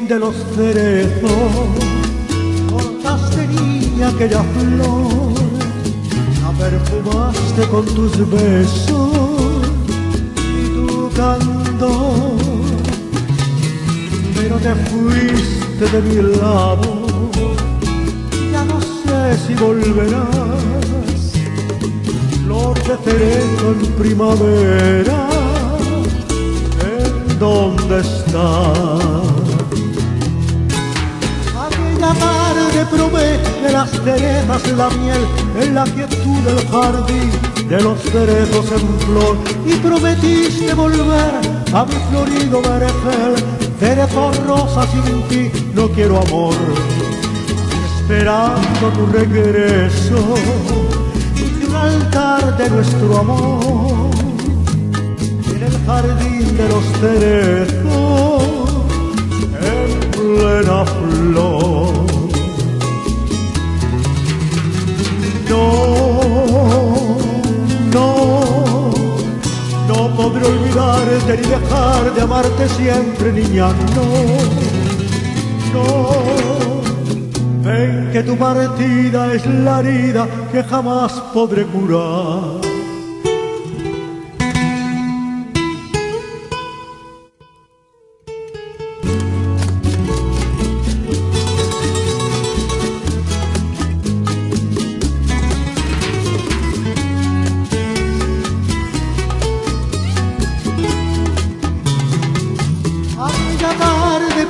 de los cerezos, cortaste, niña, aquella flor, la perfumaste con tus besos y tu candor, pero te fuiste de mi lado, ya no sé si volverás. Flor de cerezo en primavera, ¿en dónde estás? Aquella tarde probé de las cerezas la miel en la quietud del jardín de los cerezos en flor, y prometiste volver a mi florido vergel. Cerezo rosa, sin ti no quiero amor, esperando tu regreso, hice un altar de nuestro amor en el jardín de los cerezos en plena flor. No podré olvidarte ni dejar de amarte siempre, niña, no. Ven que tu partida es la herida que jamás podré curar.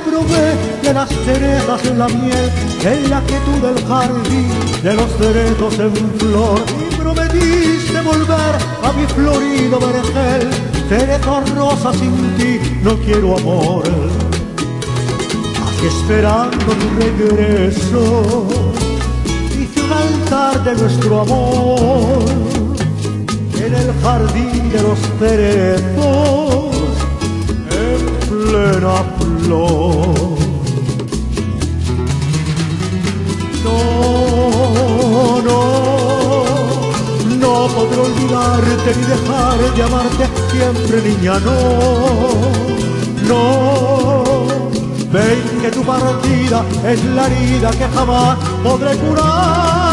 Probé de las cerezas la miel en la quietud del jardín de los cerezos en flor, y prometiste volver a mi florido vergel. Cerezo rosa, sin ti no quiero amor, aquí esperando tu regreso, hice un altar de nuestro amor en el jardín de los cerezos en plena flor. No podré olvidarte ni dejar de amarte siempre, niña, no. Ven que tu partida es la herida que jamás podré curar.